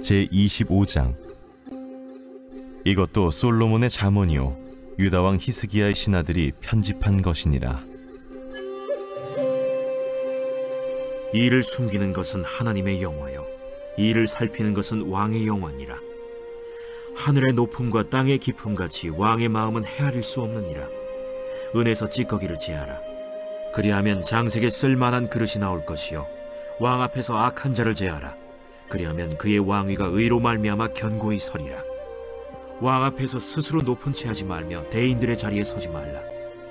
제25장. 이것도 솔로몬의 잠언이요 유다왕 히스기야의 신하들이 편집한 것이니라. 이를 숨기는 것은 하나님의 영화요 이를 살피는 것은 왕의 영화니라. 하늘의 높음과 땅의 깊음같이 왕의 마음은 헤아릴 수 없느니라. 은에서 찌꺼기를 제하라. 그리하면 장색에 쓸만한 그릇이 나올 것이요 왕 앞에서 악한 자를 제하라. 그리하면 그의 왕위가 의로 말미암아 견고히 서리라. 왕 앞에서 스스로 높은 채 하지 말며 대인들의 자리에 서지 말라.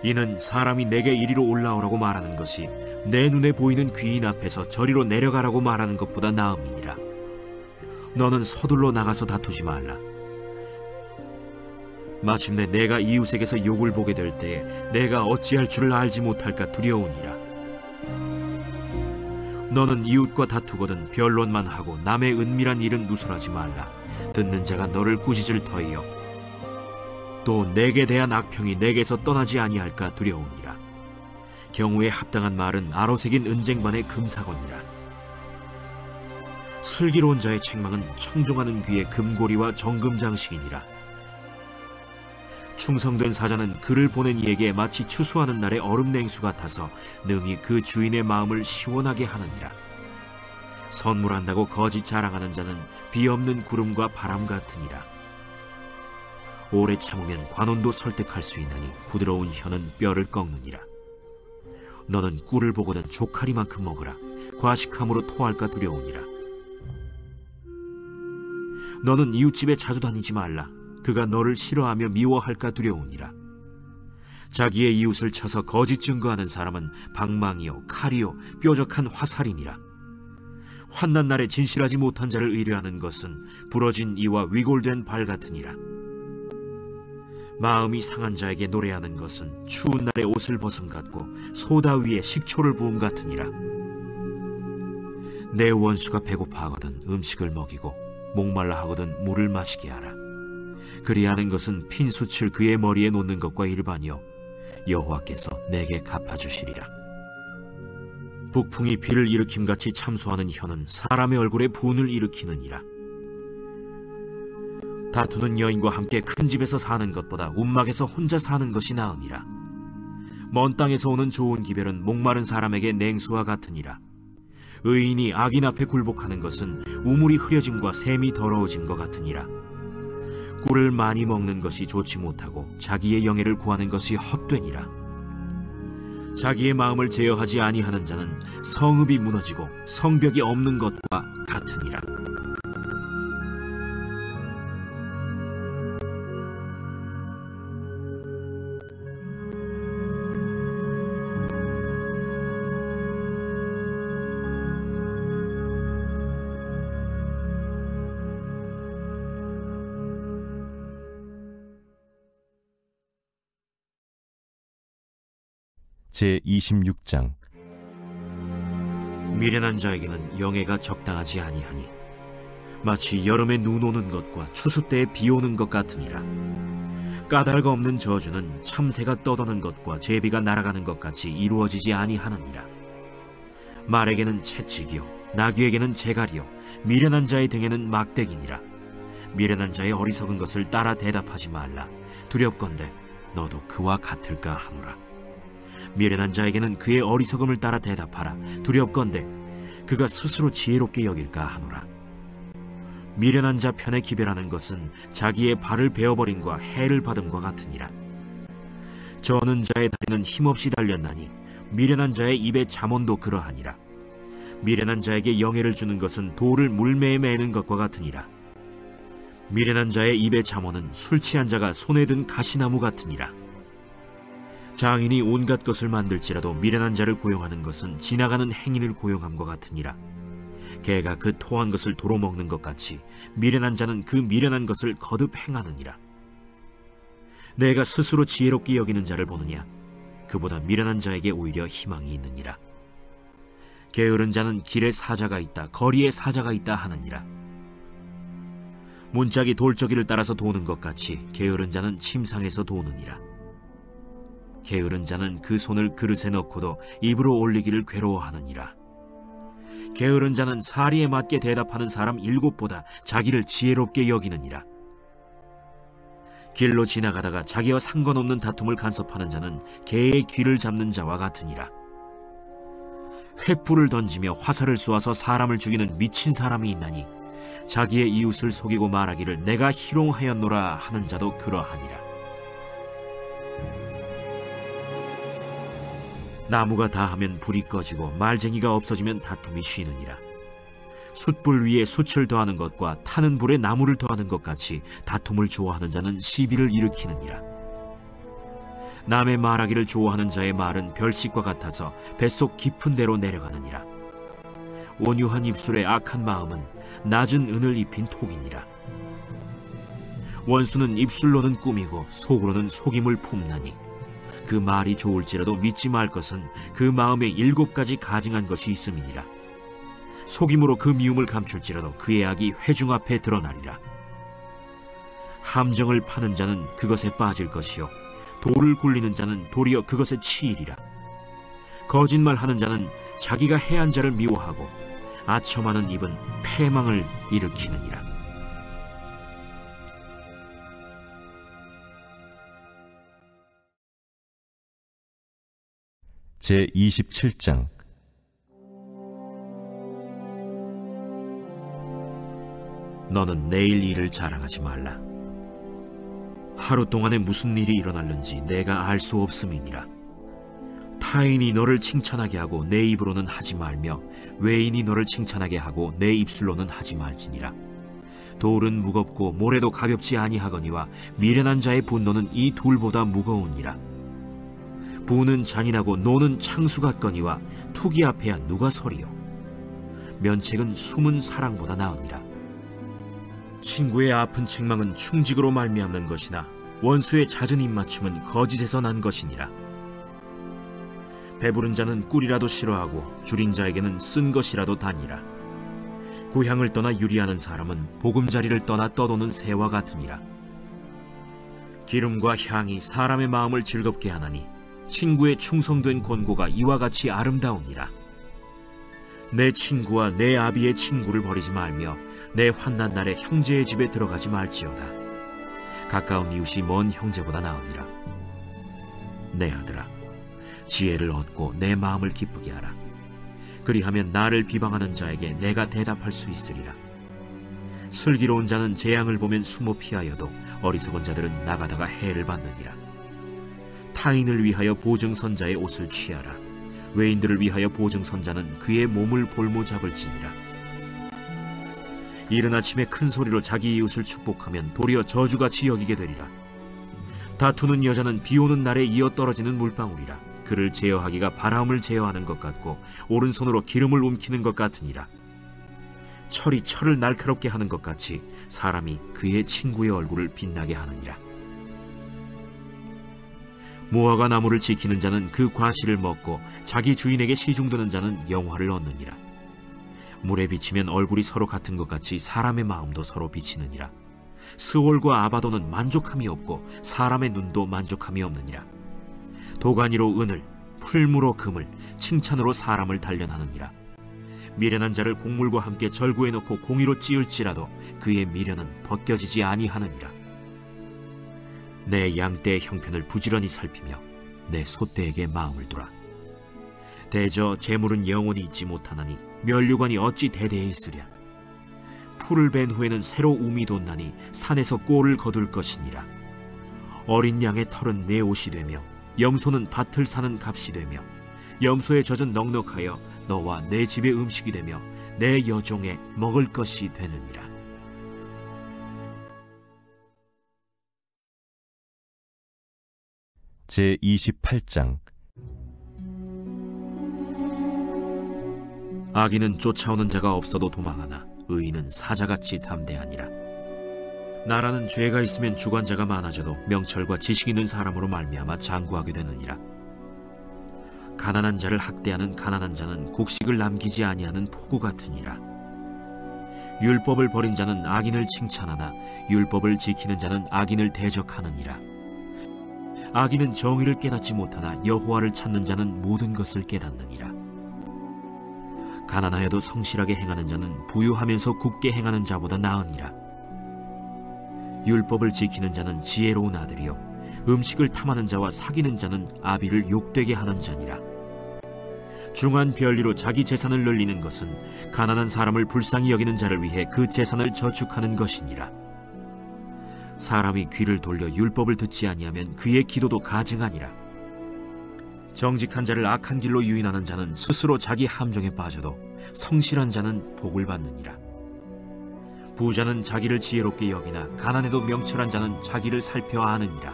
이는 사람이 내게 이리로 올라오라고 말하는 것이 내 눈에 보이는 귀인 앞에서 저리로 내려가라고 말하는 것보다 나음이니라. 너는 서둘러 나가서 다투지 말라. 마침내 내가 이웃에게서 욕을 보게 될 때에 내가 어찌할 줄을 알지 못할까 두려우니라. 너는 이웃과 다투거든 변론만 하고 남의 은밀한 일은 누설하지 말라. 듣는 자가 너를 꾸짖을 터이요 또 내게 대한 악평이 내게서 떠나지 아니할까 두려우니라. 경우에 합당한 말은 아로새긴 은쟁반의 금사건이라. 슬기로운 자의 책망은 청종하는 귀의 금고리와 정금장식이니라. 충성된 사자는 그를 보낸 이에게 마치 추수하는 날의 얼음 냉수 같아서 능히 그 주인의 마음을 시원하게 하느니라. 선물한다고 거짓 자랑하는 자는 비 없는 구름과 바람 같으니라. 오래 참으면 관원도 설득할 수 있나니 부드러운 혀는 뼈를 꺾느니라. 너는 꿀을 보거든 조카리만큼 먹으라. 과식함으로 토할까 두려우니라. 너는 이웃집에 자주 다니지 말라. 그가 너를 싫어하며 미워할까 두려우니라. 자기의 이웃을 쳐서 거짓 증거하는 사람은 방망이요 칼이요 뾰족한 화살이니라. 환난 날에 진실하지 못한 자를 의뢰하는 것은 부러진 이와 위골된 발 같으니라. 마음이 상한 자에게 노래하는 것은 추운 날에 옷을 벗음 같고 소다 위에 식초를 부음 같으니라. 내 원수가 배고파하거든 음식을 먹이고 목말라 하거든 물을 마시게 하라. 그리하는 것은 핀숯을 그의 머리에 놓는 것과 일반이요 여호와께서 내게 갚아주시리라. 북풍이 비를 일으킴같이 참소하는 혀는 사람의 얼굴에 분을 일으키느니라. 다투는 여인과 함께 큰 집에서 사는 것보다 움막에서 혼자 사는 것이 나으니라. 먼 땅에서 오는 좋은 기별은 목마른 사람에게 냉수와 같으니라. 의인이 악인 앞에 굴복하는 것은 우물이 흐려짐과 샘이 더러워짐과 같으니라. 꿀을 많이 먹는 것이 좋지 못하고 자기의 영예를 구하는 것이 헛되니라. 자기의 마음을 제어하지 아니하는 자는 성읍이 무너지고 성벽이 없는 것과 같으니라. 제26장. 미련한 자에게는 영예가 적당하지 아니하니 마치 여름에 눈 오는 것과 추수 때에 비 오는 것 같으니라. 까닭 없는 저주는 참새가 떠도는 것과 제비가 날아가는 것 같이 이루어지지 아니하느니라. 말에게는 채찍이요 나귀에게는 재갈이요 미련한 자의 등에는 막대기니라. 미련한 자의 어리석은 것을 따라 대답하지 말라. 두렵건대 너도 그와 같을까 하노라. 미련한 자에게는 그의 어리석음을 따라 대답하라. 두렵건대 그가 스스로 지혜롭게 여길까 하노라. 미련한 자 편에 기별하는 것은 자기의 발을 베어버림과 해를 받음과 같으니라. 저는 자의 다리는 힘없이 달렸나니 미련한 자의 입에 잠언도 그러하니라. 미련한 자에게 영예를 주는 것은 돌을 물매에 매는 것과 같으니라. 미련한 자의 입에 잠언은 술 취한 자가 손에 든 가시나무 같으니라. 장인이 온갖 것을 만들지라도 미련한 자를 고용하는 것은 지나가는 행인을 고용함과 같으니라. 개가 그 토한 것을 도로 먹는 것 같이 미련한 자는 그 미련한 것을 거듭 행하느니라. 내가 스스로 지혜롭게 여기는 자를 보느냐? 그보다 미련한 자에게 오히려 희망이 있느니라. 게으른 자는 길에 사자가 있다, 거리에 사자가 있다 하느니라. 문짝이 돌저기를 따라서 도는 것 같이 게으른 자는 침상에서 도느니라. 게으른 자는 그 손을 그릇에 넣고도 입으로 올리기를 괴로워하느니라. 게으른 자는 사리에 맞게 대답하는 사람 7보다 자기를 지혜롭게 여기느니라. 길로 지나가다가 자기와 상관없는 다툼을 간섭하는 자는 개의 귀를 잡는 자와 같으니라. 횃불을 던지며 화살을 쏘아서 사람을 죽이는 미친 사람이 있나니 자기의 이웃을 속이고 말하기를 내가 희롱하였노라 하는 자도 그러하니라. 나무가 다하면 불이 꺼지고 말쟁이가 없어지면 다툼이 쉬느니라. 숯불 위에 숯을 더하는 것과 타는 불에 나무를 더하는 것 같이 다툼을 좋아하는 자는 시비를 일으키느니라. 남의 말하기를 좋아하는 자의 말은 별식과 같아서 뱃속 깊은 데로 내려가느니라. 온유한 입술의 악한 마음은 낮은 은을 입힌 톡이니라. 원수는 입술로는 꾸미고 속으로는 속임을 품나니 그 말이 좋을지라도 믿지 말 것은 그 마음에 7가지 가증한 것이 있음이니라. 속임으로 그 미움을 감출지라도 그의 악이 회중 앞에 드러나리라. 함정을 파는 자는 그것에 빠질 것이요 돌을 굴리는 자는 도리어 그것에 치이리라. 거짓말하는 자는 자기가 해한 자를 미워하고 아첨하는 입은 패망을 일으키느니라. 제27장. 너는 내일 일을 자랑하지 말라. 하루 동안에 무슨 일이 일어날는지 내가 알 수 없음이니라. 타인이 너를 칭찬하게 하고 내 입으로는 하지 말며 외인이 너를 칭찬하게 하고 내 입술로는 하지 말지니라. 돌은 무겁고 모래도 가볍지 아니하거니와 미련한 자의 분노는 이 둘보다 무거우니라. 부는 잔인하고 노는 창수 같거니와 투기 앞에야 누가 서리요. 면책은 숨은 사랑보다 나으니라. 친구의 아픈 책망은 충직으로 말미암는 것이나 원수의 잦은 입맞춤은 거짓에서 난 것이니라. 배부른 자는 꿀이라도 싫어하고 줄인 자에게는 쓴 것이라도 다니라. 고향을 떠나 유리하는 사람은 보금자리를 떠나 떠도는 새와 같으니라. 기름과 향이 사람의 마음을 즐겁게 하나니 친구의 충성된 권고가 이와 같이 아름다우니라. 내 친구와 내 아비의 친구를 버리지 말며 내 환난 날에 형제의 집에 들어가지 말지어다. 가까운 이웃이 먼 형제보다 나으니라. 내 아들아, 지혜를 얻고 내 마음을 기쁘게 하라. 그리하면 나를 비방하는 자에게 내가 대답할 수 있으리라. 슬기로운 자는 재앙을 보면 숨어 피하여도 어리석은 자들은 나가다가 해를 받느니라. 타인을 위하여 보증선자의 옷을 취하라. 외인들을 위하여 보증선자는 그의 몸을 볼모 잡을지니라. 이른 아침에 큰 소리로 자기 이웃을 축복하면 도리어 저주같이 여기게 되리라. 다투는 여자는 비 오는 날에 이어 떨어지는 물방울이라. 그를 제어하기가 바람을 제어하는 것 같고 오른손으로 기름을 움키는 것 같으니라. 철이 철을 날카롭게 하는 것 같이 사람이 그의 친구의 얼굴을 빛나게 하느니라. 무화과 나무를 지키는 자는 그 과실을 먹고 자기 주인에게 시중드는 자는 영화를 얻느니라. 물에 비치면 얼굴이 서로 같은 것 같이 사람의 마음도 서로 비치느니라. 스올과 아바도는 만족함이 없고 사람의 눈도 만족함이 없느니라. 도가니로 은을, 풀무로 금을, 칭찬으로 사람을 단련하느니라. 미련한 자를 곡물과 함께 절구해 놓고 공의로 찌을지라도 그의 미련은 벗겨지지 아니하느니라. 내 양떼의 형편을 부지런히 살피며 내 소떼에게 마음을 두라. 대저 재물은 영원히 있지 못하나니 면류관이 어찌 대대에 있으랴. 풀을 벤 후에는 새로 움이 돋나니 산에서 꼴을 거둘 것이니라. 어린 양의 털은 내 옷이 되며 염소는 밭을 사는 값이 되며 염소의 젖은 넉넉하여 너와 내 집의 음식이 되며 내 여종의 먹을 것이 되느니라. 제28장. 악인은 쫓아오는 자가 없어도 도망하나 의인은 사자같이 담대하니라. 나라는 죄가 있으면 주관자가 많아져도 명철과 지식 있는 사람으로 말미암아 장구하게 되느니라. 가난한 자를 학대하는 가난한 자는 곡식을 남기지 아니하는 포구 같으니라. 율법을 버린 자는 악인을 칭찬하나 율법을 지키는 자는 악인을 대적하느니라. 악인은 정의를 깨닫지 못하나 여호와를 찾는 자는 모든 것을 깨닫느니라. 가난하여도 성실하게 행하는 자는 부유하면서 굽게 행하는 자보다 나으니라. 율법을 지키는 자는 지혜로운 아들이요 음식을 탐하는 자와 사귀는 자는 아비를 욕되게 하는 자니라. 중한 별리로 자기 재산을 늘리는 것은 가난한 사람을 불쌍히 여기는 자를 위해 그 재산을 저축하는 것이니라. 사람이 귀를 돌려 율법을 듣지 아니하면 그의 기도도 가증하니라. 정직한 자를 악한 길로 유인하는 자는 스스로 자기 함정에 빠져도 성실한 자는 복을 받느니라. 부자는 자기를 지혜롭게 여기나 가난해도 명철한 자는 자기를 살펴 아느니라.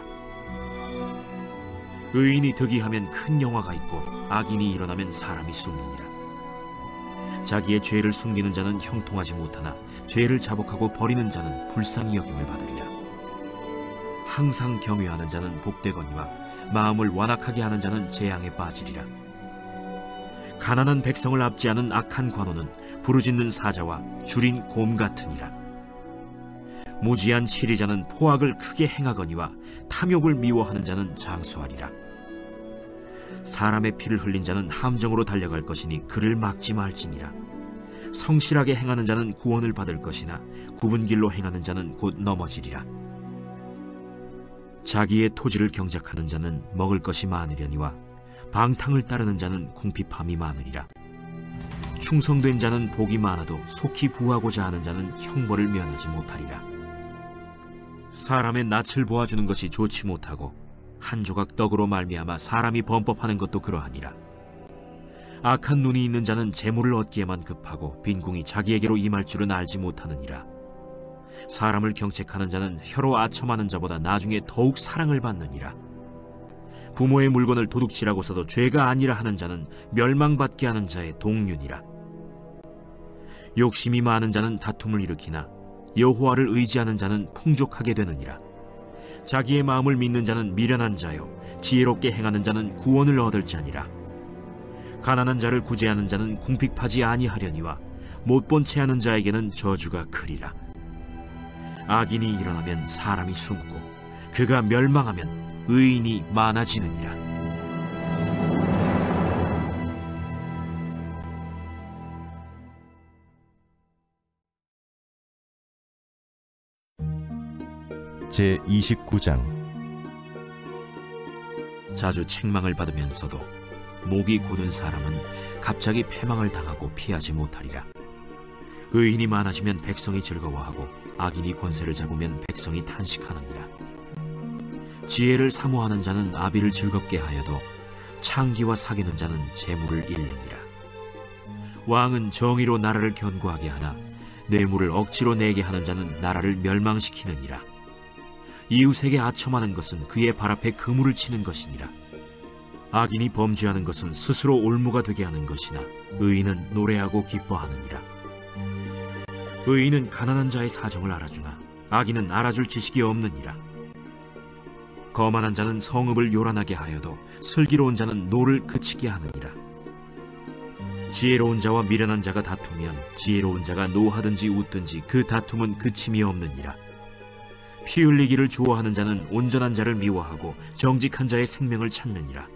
의인이 득이하면 큰 영화가 있고 악인이 일어나면 사람이 숨느니라. 자기의 죄를 숨기는 자는 형통하지 못하나 죄를 자복하고 버리는 자는 불쌍히 여김을 받으리라. 항상 경외하는 자는 복되거니와 마음을 완악하게 하는 자는 재앙에 빠지리라. 가난한 백성을 압제하는 악한 관원은 부르짖는 사자와 줄인 곰 같으니라. 무지한 치리자는 포악을 크게 행하거니와 탐욕을 미워하는 자는 장수하리라. 사람의 피를 흘린 자는 함정으로 달려갈 것이니 그를 막지 말지니라. 성실하게 행하는 자는 구원을 받을 것이나 굽은 길로 행하는 자는 곧 넘어지리라. 자기의 토지를 경작하는 자는 먹을 것이 많으려니와 방탕을 따르는 자는 궁핍함이 많으리라. 충성된 자는 복이 많아도 속히 부하고자 하는 자는 형벌을 면하지 못하리라. 사람의 낯을 보아주는 것이 좋지 못하고 한 조각 떡으로 말미암아 사람이 범법하는 것도 그러하니라. 악한 눈이 있는 자는 재물을 얻기에만 급하고 빈궁이 자기에게로 임할 줄은 알지 못하느니라. 사람을 경책하는 자는 혀로 아첨하는 자보다 나중에 더욱 사랑을 받느니라. 부모의 물건을 도둑질하고서도 죄가 아니라 하는 자는 멸망받게 하는 자의 동륜이라. 욕심이 많은 자는 다툼을 일으키나 여호와를 의지하는 자는 풍족하게 되느니라. 자기의 마음을 믿는 자는 미련한 자요 지혜롭게 행하는 자는 구원을 얻을 자니라. 가난한 자를 구제하는 자는 궁핍하지 아니하려니와 못본 채 하는 자에게는 저주가 크리라. 악인이 일어나면 사람이 숨고 그가 멸망하면 의인이 많아지느니라. 제29장. 자주 책망을 받으면서도 목이 곧은 사람은 갑자기 패망을 당하고 피하지 못하리라. 의인이 많아지면 백성이 즐거워하고 악인이 권세를 잡으면 백성이 탄식하느니라. 지혜를 사모하는 자는 아비를 즐겁게 하여도 창기와 사귀는 자는 재물을 잃느니라. 왕은 정의로 나라를 견고하게 하나 뇌물을 억지로 내게 하는 자는 나라를 멸망시키느니라. 이웃에게 아첨하는 것은 그의 발 앞에 그물을 치는 것이니라. 악인이 범죄하는 것은 스스로 올무가 되게 하는 것이나 의인은 노래하고 기뻐하느니라. 의인은 가난한 자의 사정을 알아주나 악인은 알아줄 지식이 없느니라. 거만한 자는 성읍을 요란하게 하여도 슬기로운 자는 노를 그치게 하느니라. 지혜로운 자와 미련한 자가 다투면 지혜로운 자가 노하든지 웃든지 그 다툼은 그침이 없느니라. 피 흘리기를 좋아하는 자는 온전한 자를 미워하고 정직한 자의 생명을 찾느니라.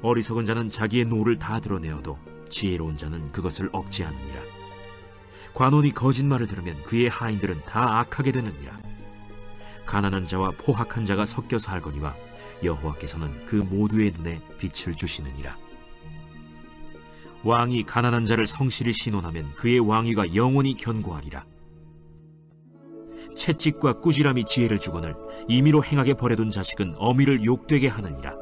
어리석은 자는 자기의 노를 다 드러내어도 지혜로운 자는 그것을 억제하느니라. 관원이 거짓말을 들으면 그의 하인들은 다 악하게 되느니라. 가난한 자와 포학한 자가 섞여 살거니와 여호와께서는 그 모두의 눈에 빛을 주시느니라. 왕이 가난한 자를 성실히 신원하면 그의 왕위가 영원히 견고하리라. 채찍과 꾸지람이 지혜를 주거늘 임의로 행하게 버려둔 자식은 어미를 욕되게 하느니라.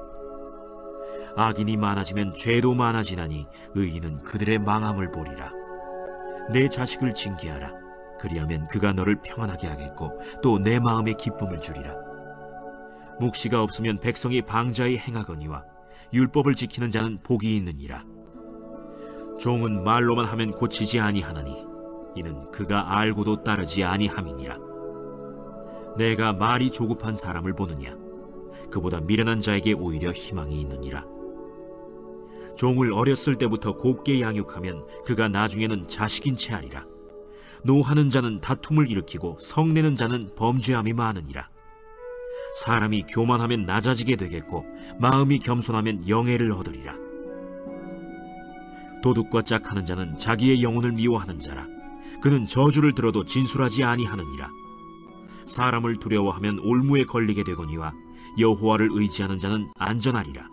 악인이 많아지면 죄도 많아지나니 의인은 그들의 망함을 보리라. 내 자식을 징계하라. 그리하면 그가 너를 평안하게 하겠고 또 내 마음에 기쁨을 주리라. 묵시가 없으면 백성이 방자히 행하거니와 율법을 지키는 자는 복이 있느니라. 종은 말로만 하면 고치지 아니하나니 이는 그가 알고도 따르지 아니함이니라. 내가 말이 조급한 사람을 보느냐? 그보다 미련한 자에게 오히려 희망이 있느니라. 종을 어렸을 때부터 곱게 양육하면 그가 나중에는 자식인 채 하리라. 노하는 자는 다툼을 일으키고 성내는 자는 범죄함이 많으니라. 사람이 교만하면 낮아지게 되겠고 마음이 겸손하면 영예를 얻으리라. 도둑과 짝하는 자는 자기의 영혼을 미워하는 자라. 그는 저주를 들어도 진술하지 아니하느니라. 사람을 두려워하면 올무에 걸리게 되거니와 여호와를 의지하는 자는 안전하리라.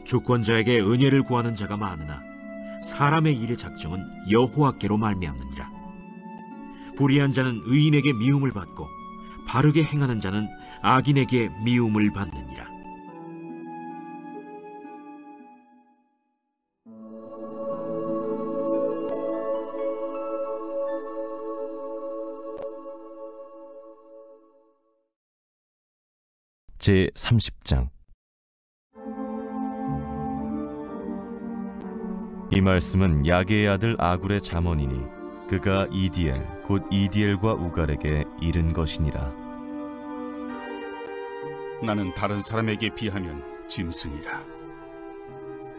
주권자에게 은혜를 구하는 자가 많으나 사람의 일의 작정은 여호와께로 말미암느니라. 불의한 자는 의인에게 미움을 받고 바르게 행하는 자는 악인에게 미움을 받느니라. 제 30장. 이 말씀은 야게의 아들 아굴의 잠언이니 그가 이디엘 곧 이디엘과 우갈에게 이른 것이니라. 나는 다른 사람에게 비하면 짐승이라.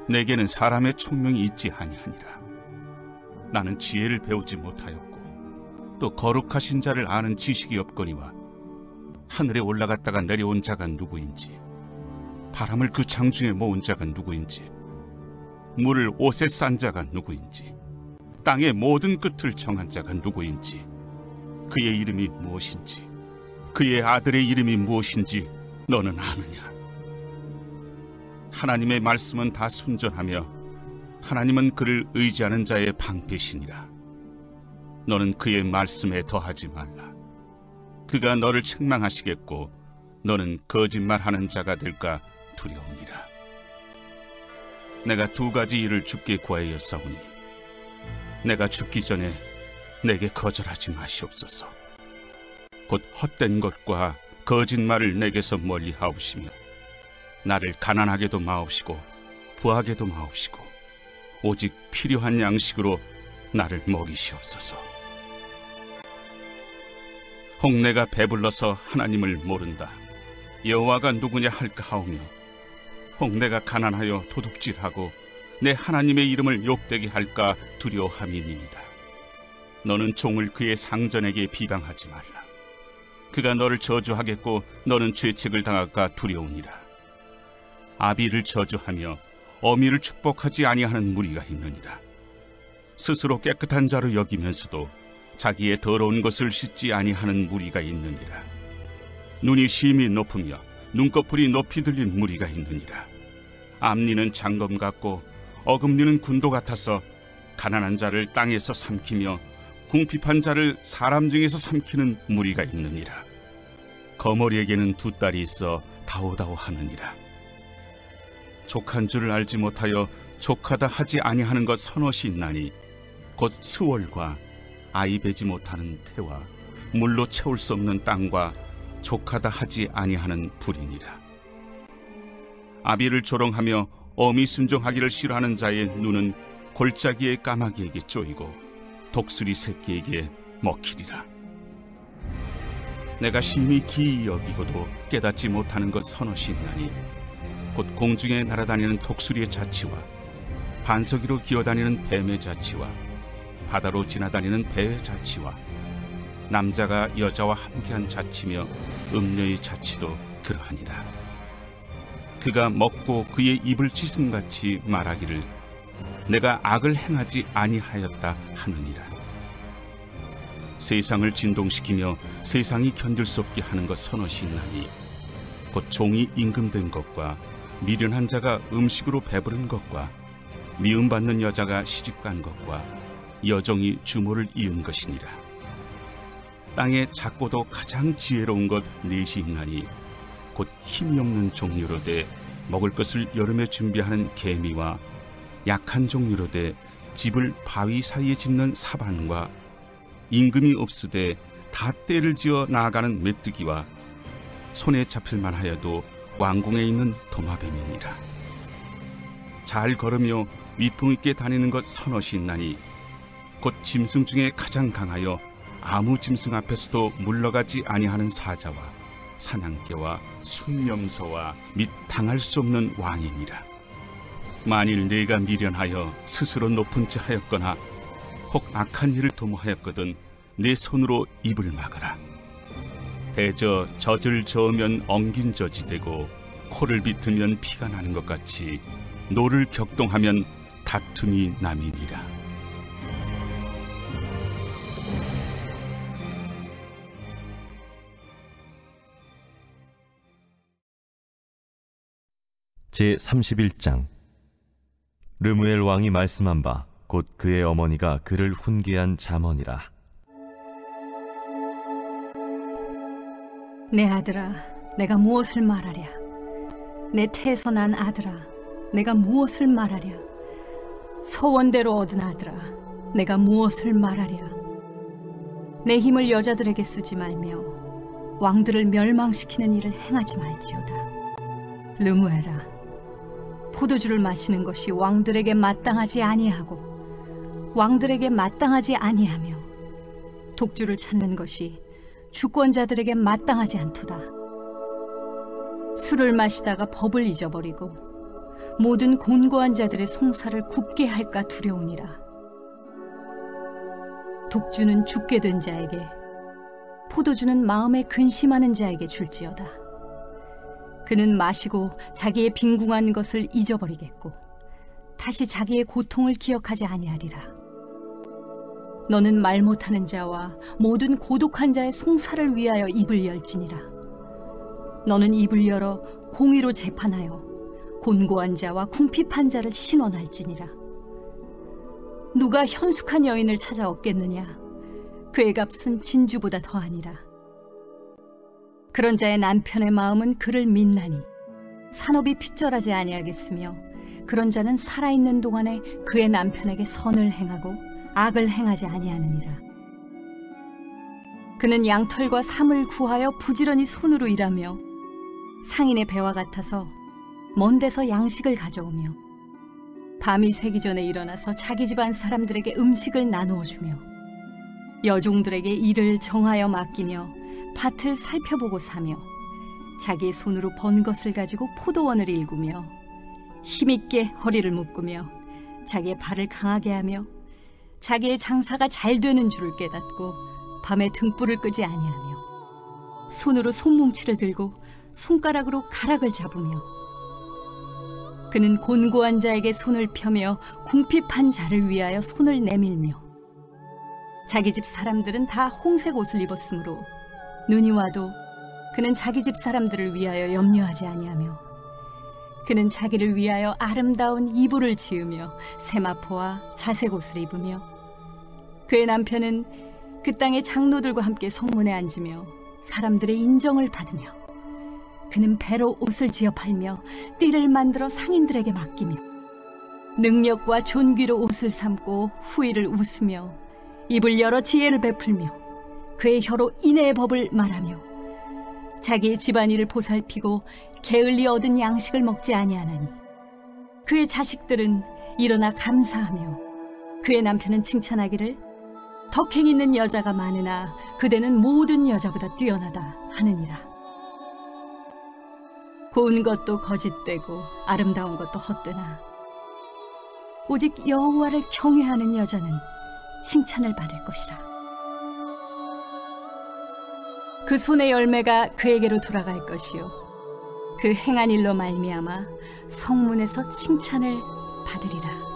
내게는 사람의 총명이 있지 아니하니라. 나는 지혜를 배우지 못하였고 또 거룩하신 자를 아는 지식이 없거니와 하늘에 올라갔다가 내려온 자가 누구인지, 바람을 그 장중에 모은 자가 누구인지, 물을 옷에 싼 자가 누구인지, 땅의 모든 끝을 정한 자가 누구인지, 그의 이름이 무엇인지, 그의 아들의 이름이 무엇인지 너는 아느냐? 하나님의 말씀은 다 순전하며 하나님은 그를 의지하는 자의 방패시니라. 너는 그의 말씀에 더하지 말라. 그가 너를 책망하시겠고 너는 거짓말하는 자가 될까 두려우니라. 내가 두 가지 일을 주께 구하였사오니 내가 죽기 전에 내게 거절하지 마시옵소서. 곧 헛된 것과 거짓말을 내게서 멀리 하옵시며 나를 가난하게도 마옵시고 부하게도 마옵시고 오직 필요한 양식으로 나를 먹이시옵소서. 혹 내가 배불러서 하나님을 모른다, 여호와가 누구냐 할까 하오며, 혹 내가 가난하여 도둑질하고 내 하나님의 이름을 욕되게 할까 두려워함이니이다. 너는 종을 그의 상전에게 비방하지 말라. 그가 너를 저주하겠고 너는 죄책을 당할까 두려우니라. 아비를 저주하며 어미를 축복하지 아니하는 무리가 있느니라. 스스로 깨끗한 자로 여기면서도 자기의 더러운 것을 씻지 아니하는 무리가 있느니라. 눈이 심히 높으며 눈꺼풀이 높이 들린 무리가 있느니라. 앞니는 장검 같고 어금니는 군도 같아서 가난한 자를 땅에서 삼키며 궁핍한 자를 사람 중에서 삼키는 무리가 있느니라. 거머리에게는 두 딸이 있어 다오다오 하느니라. 족한 줄을 알지 못하여 족하다 하지 아니하는 것 서넛이 있나니 곧 스월과 아이 베지 못하는 태와 물로 채울 수 없는 땅과 족하다 하지 아니하는 불이니라. 아비를 조롱하며 어미 순종하기를 싫어하는 자의 눈은 골짜기의 까마귀에게 쪼이고 독수리 새끼에게 먹히리라. 내가 심히 기이 여기고도 깨닫지 못하는 것 서넛이 있나니 곧 공중에 날아다니는 독수리의 자치와 반석이로 기어다니는 뱀의 자치와 바다로 지나다니는 배의 자치와 남자가 여자와 함께한 자치며 음녀의 자치도 그러하니라. 그가 먹고 그의 입을 찢음같이 말하기를 내가 악을 행하지 아니하였다 하느니라. 세상을 진동시키며 세상이 견딜 수 없게 하는 것 서넛이 있나니 곧 종이 임금된 것과 미련한 자가 음식으로 배부른 것과 미움받는 여자가 시집간 것과 여종이 주모를 이은 것이니라. 땅에 작고도 가장 지혜로운 것 넷이 있나니 곧 힘이 없는 종류로되 먹을 것을 여름에 준비하는 개미와 약한 종류로되 집을 바위 사이에 짓는 사반과 임금이 없으되 다 때를 지어 나아가는 메뚜기와 손에 잡힐만 하여도 왕궁에 있는 도마뱀이니라. 잘 걸으며 위풍 있게 다니는 것 서넛이 있나니 곧 짐승 중에 가장 강하여 아무 짐승 앞에서도 물러가지 아니하는 사자와 사냥개와 순념소와 및 당할 수 없는 왕이니라. 만일 네가 미련하여 스스로 높은 체 하였거나 혹 악한 일을 도모하였거든 내 손으로 입을 막으라. 대저 젖을 저으면 엉긴 젖이 되고 코를 비틀면 피가 나는 것 같이 노를 격동하면 다툼이 남이니라. 제31장. 르무엘 왕이 말씀한 바 곧 그의 어머니가 그를 훈계한 잠언이라. 내 아들아, 내가 무엇을 말하랴? 내 태에서 난 아들아, 내가 무엇을 말하랴? 서원대로 얻은 아들아, 내가 무엇을 말하랴? 내 힘을 여자들에게 쓰지 말며 왕들을 멸망시키는 일을 행하지 말지어다. 르무엘아, 포도주를 마시는 것이 왕들에게 마땅하지 아니하고 왕들에게 마땅하지 아니하며 독주를 찾는 것이 주권자들에게 마땅하지 않도다. 술을 마시다가 법을 잊어버리고 모든 곤고한 자들의 송사를 굽게 할까 두려우니라. 독주는 죽게 된 자에게, 포도주는 마음에 근심하는 자에게 줄지어다. 그는 마시고 자기의 빈궁한 것을 잊어버리겠고 다시 자기의 고통을 기억하지 아니하리라. 너는 말 못하는 자와 모든 고독한 자의 송사를 위하여 입을 열지니라. 너는 입을 열어 공의로 재판하여 곤고한 자와 궁핍한 자를 신원할지니라. 누가 현숙한 여인을 찾아 얻겠느냐? 그의 값은 진주보다 더하니라. 그런 자의 남편의 마음은 그를 믿나니 산업이 핍절하지 아니하겠으며 그런 자는 살아있는 동안에 그의 남편에게 선을 행하고 악을 행하지 아니하느니라. 그는 양털과 삼을 구하여 부지런히 손으로 일하며 상인의 배와 같아서 먼 데서 양식을 가져오며 밤이 새기 전에 일어나서 자기 집안 사람들에게 음식을 나누어 주며 여종들에게 일을 정하여 맡기며 밭을 살펴보고 사며 자기의 손으로 번 것을 가지고 포도원을 일구며 힘있게 허리를 묶으며 자기의 발을 강하게 하며 자기의 장사가 잘 되는 줄을 깨닫고 밤에 등불을 끄지 아니하며 손으로 손뭉치를 들고 손가락으로 가락을 잡으며 그는 곤고한 자에게 손을 펴며 궁핍한 자를 위하여 손을 내밀며 자기 집 사람들은 다 홍색 옷을 입었으므로 눈이 와도 그는 자기 집 사람들을 위하여 염려하지 아니하며 그는 자기를 위하여 아름다운 이불을 지으며 세마포와 자색 옷을 입으며 그의 남편은 그 땅의 장로들과 함께 성문에 앉으며 사람들의 인정을 받으며 그는 배로 옷을 지어 팔며 띠를 만들어 상인들에게 맡기며 능력과 존귀로 옷을 삼고 후일을 웃으며 입을 열어 지혜를 베풀며 그의 혀로 인애의 법을 말하며 자기의 집안일을 보살피고 게을리 얻은 양식을 먹지 아니하나니 그의 자식들은 일어나 감사하며 그의 남편은 칭찬하기를 덕행 있는 여자가 많으나 그대는 모든 여자보다 뛰어나다 하느니라. 고운 것도 거짓되고 아름다운 것도 헛되나 오직 여호와를 경외하는 여자는 칭찬을 받을 것이라. 그 손의 열매가 그에게로 돌아갈 것이요 그 행한 일로 말미암아 성문에서 칭찬을 받으리라.